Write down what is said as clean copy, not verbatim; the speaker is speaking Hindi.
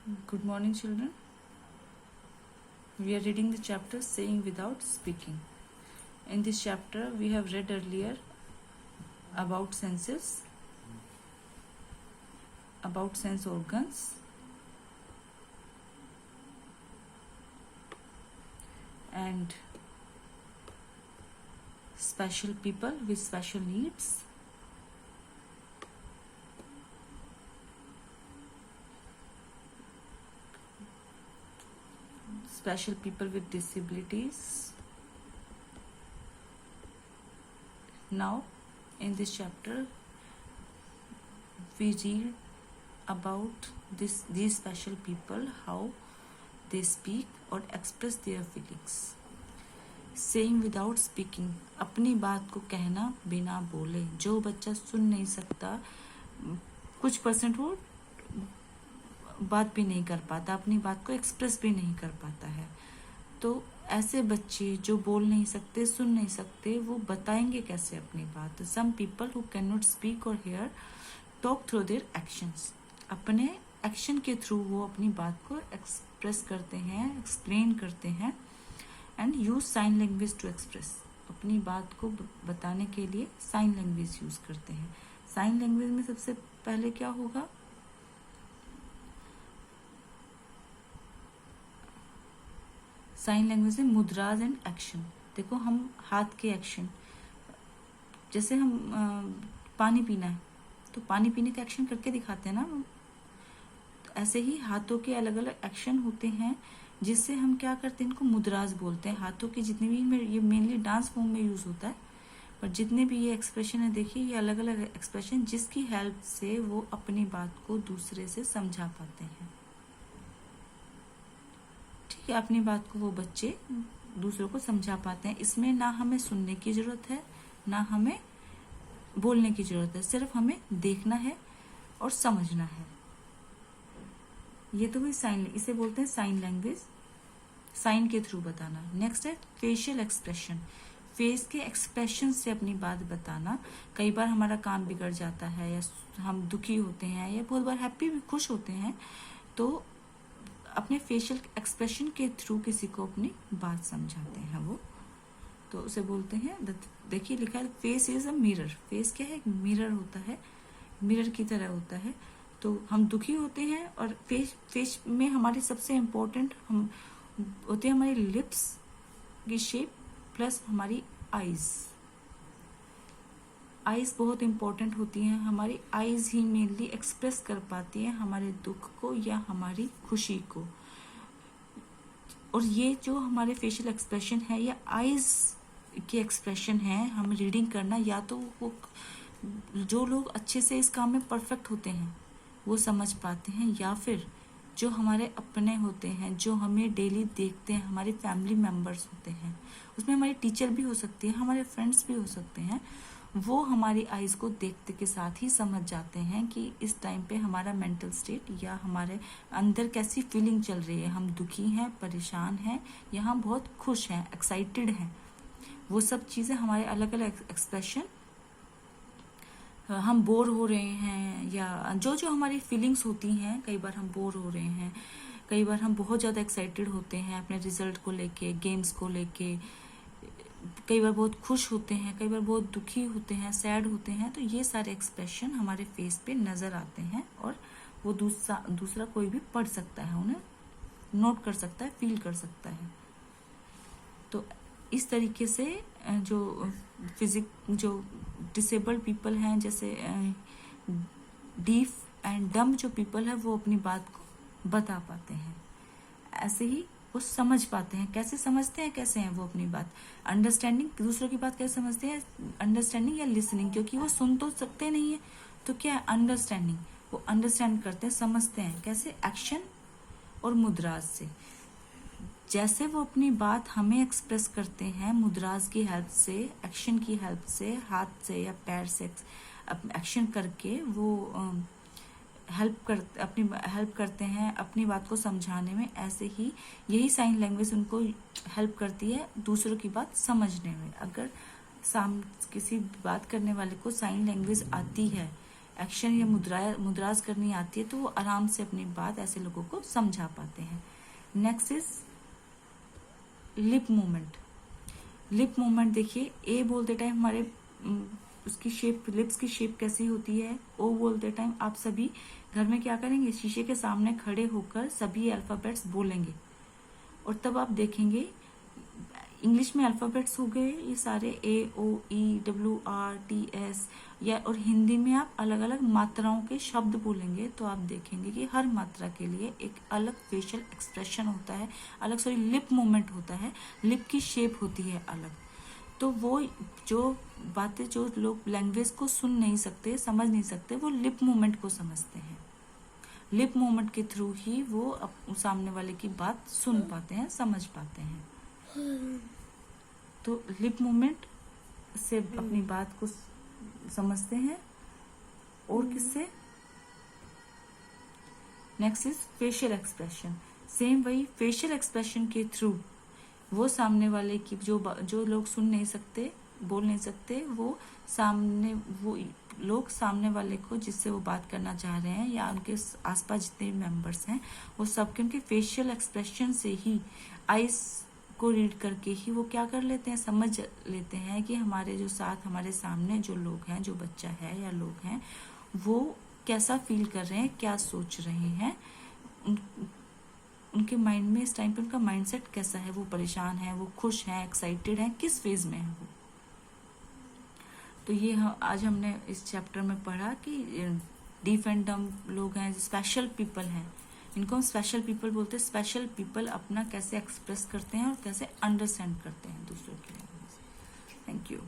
Good morning, children. We are reading the chapter Saying Without Speaking. In this chapter, we have read earlier about senses, about sense organs, and special people with special needs. Special people with disabilities. Now, in this chapter, we read about these special people, how they speak or express their feelings. Saying without speaking, अपनी बात को कहना बिना बोले. जो बच्चा सुन नहीं सकता, कुछ परसेंट वो बात भी नहीं कर पाता, अपनी बात को एक्सप्रेस भी नहीं कर पाता है. तो ऐसे बच्चे जो बोल नहीं सकते, सुन नहीं सकते, वो बताएंगे कैसे अपनी बात. Some people who can not speak or hear talk through their actions. अपने एक्शन के थ्रू वो अपनी बात को एक्सप्रेस करते हैं, एक्सप्लेन करते हैं. And use sign language to express. अपनी बात को बताने के लिए साइन लैंग्वेज यूज करते हैं. साइन लैंग्वेज में सबसे पहले क्या होगा? साइन लैंग्वेज में मुद्राज एंड एक्शन. देखो, हम हाथ के एक्शन, जैसे हम पानी पीना है तो पानी पीने का एक्शन करके दिखाते हैं ना. ऐसे ही हाथों के अलग अलग एक्शन होते हैं जिससे हम क्या करते हैं, इनको मुद्राज बोलते हैं. हाथों के जितने भी, ये मेनली डांस फॉर्म में यूज होता है, पर जितने भी ये एक्सप्रेशन है, देखिए ये अलग अलग एक्सप्रेशन जिसकी हेल्प से वो अपनी बात को दूसरे से समझा पाते हैं. ठीक है, अपनी बात को वो बच्चे दूसरों को समझा पाते हैं. इसमें ना हमें सुनने की जरूरत है, ना हमें बोलने की जरूरत है, सिर्फ हमें देखना है और समझना है. ये तो हुई साइन, इसे बोलते हैं साइन लैंग्वेज, साइन के थ्रू बताना. नेक्स्ट है फेशियल एक्सप्रेशन. फेस के एक्सप्रेशन से अपनी बात बताना. कई बार हमारा काम बिगड़ जाता है, या हम दुखी होते हैं, या बहुत बार हैप्पी भी, खुश होते हैं, तो अपने फेशियल एक्सप्रेशन के थ्रू किसी को अपनी बात समझाते हैं वो. तो उसे बोलते हैं, देखिए लिखा है face is a mirror. Face क्या है? एक मिरर होता है, मिरर की तरह होता है. तो हम दुखी होते हैं और फेस में हमारे सबसे इम्पोर्टेंट हम होते हैं हमारी लिप्स की शेप प्लस हमारी आईज. आईज बहुत इम्पोर्टेंट होती हैं. हमारी आईज ही मेनली एक्सप्रेस कर पाती हैं हमारे दुख को या हमारी खुशी को. और ये जो हमारे फेशियल एक्सप्रेशन है, या आईज के एक्सप्रेशन है, हम रीडिंग करना, या तो वो जो लोग अच्छे से इस काम में परफेक्ट होते हैं वो समझ पाते हैं, या फिर जो हमारे अपने होते हैं, जो हमें डेली देखते हैं, हमारे फैमिली मेम्बर्स होते हैं, उसमें हमारी टीचर भी हो सकती है, हमारे फ्रेंड्स भी हो सकते हैं. वो हमारी आईज को देखते के साथ ही समझ जाते हैं कि इस टाइम पे हमारा मेंटल स्टेट या हमारे अंदर कैसी फीलिंग चल रही है. हम दुखी हैं, परेशान हैं, या हम बहुत खुश हैं, एक्साइटेड हैं. वो सब चीज़ें हमारे अलग अलग एक्सप्रेशन, हम बोर हो रहे हैं, या जो जो हमारी फीलिंग्स होती हैं. कई बार हम बोर हो रहे हैं, कई बार हम बहुत ज़्यादा एक्साइटेड होते हैं अपने रिजल्ट को लेके, गेम्स को लेके, कई बार बहुत खुश होते हैं, कई बार बहुत दुखी होते हैं, सैड होते हैं. तो ये सारे एक्सप्रेशन हमारे फेस पे नज़र आते हैं, और वो दूसरा कोई भी पढ़ सकता है, उन्हें नोट कर सकता है, फील कर सकता है. तो इस तरीके से जो जो डिसेबल्ड पीपल हैं, जैसे डीफ एंड डम जो पीपल है, वो अपनी बात को बता पाते हैं. ऐसे ही वो समझ पाते हैं. कैसे समझते हैं, कैसे हैं वो अपनी बात? अंडरस्टैंडिंग, दूसरों की बात कैसे समझते हैं? अंडरस्टैंडिंग या लिसनिंग, क्योंकि वो सुन तो सकते नहीं है, तो क्या है अंडरस्टैंडिंग. वो अंडरस्टैंड करते हैं, समझते हैं. कैसे? एक्शन और मुद्राज से. जैसे वो अपनी बात हमें एक्सप्रेस करते हैं मुद्राज की हेल्प से, एक्शन की हेल्प से, हाथ से या पैर से एक्शन करके वो हेल्प करते हैं अपनी बात को समझाने में. ऐसे ही यही साइन लैंग्वेज उनको हेल्प करती है दूसरों की बात समझने में. अगर किसी बात करने वाले को साइन लैंग्वेज आती है, एक्शन या मुद्राज करनी आती है तो वो आराम से अपनी बात ऐसे लोगों को समझा पाते हैं। Next is lip movement. Lip movement देखिए, ए बोलते टाइम हमारे उसकी शेप, लिप्स की शेप कैसी होती है। ओ बोलते टाइम आप सभी घर में क्या करेंगे, शीशे के सामने खड़े होकर सभी अल्फाबेट्स बोलेंगे और तब आप देखेंगे इंग्लिश में अल्फाबेट्स हो गए ये सारे, A O E W R T S, या और हिंदी में आप अलग अलग मात्राओं के शब्द बोलेंगे तो आप देखेंगे कि हर मात्रा के लिए एक अलग फेशियल एक्सप्रेशन होता है, अलग लिप मूवमेंट होता है, लिप की शेप होती है अलग। तो वो जो बातें जो लोग लैंग्वेज को सुन नहीं सकते, समझ नहीं सकते, वो लिप मूवमेंट को समझते हैं। लिप मूवमेंट के थ्रू ही वो सामने वाले की बात सुन पाते हैं, समझ पाते हैं। तो लिप मूवमेंट से अपनी बात को समझते हैं। और किससे? Next is facial expression. Same वही फेशियल एक्सप्रेशन के थ्रू वो सामने वाले की जो लोग सुन नहीं सकते, बोल नहीं सकते, वो लोग सामने वाले को जिससे वो बात करना चाह रहे हैं या उनके आसपास जितने भी मेंबर्स हैं वो सबके उनके फेशियल एक्सप्रेशन से ही, आईज को रीड करके ही वो क्या कर लेते हैं, समझ लेते हैं कि हमारे जो साथ, हमारे सामने जो लोग हैं, जो बच्चा है या लोग हैं, वो कैसा फील कर रहे हैं, क्या सोच रहे हैं, उनके माइंड में इस टाइम पे उनका माइंडसेट कैसा है, वो परेशान है, वो खुश है, एक्साइटेड है, किस फेज में है वो। तो ये आज हमने इस चैप्टर में पढ़ा कि डीफ एंड डम लोग हैं, स्पेशल पीपल हैं, इनको हम स्पेशल पीपल बोलते हैं। स्पेशल पीपल अपना कैसे एक्सप्रेस करते हैं और कैसे अंडरस्टैंड करते हैं दूसरों के लिए। Thank you.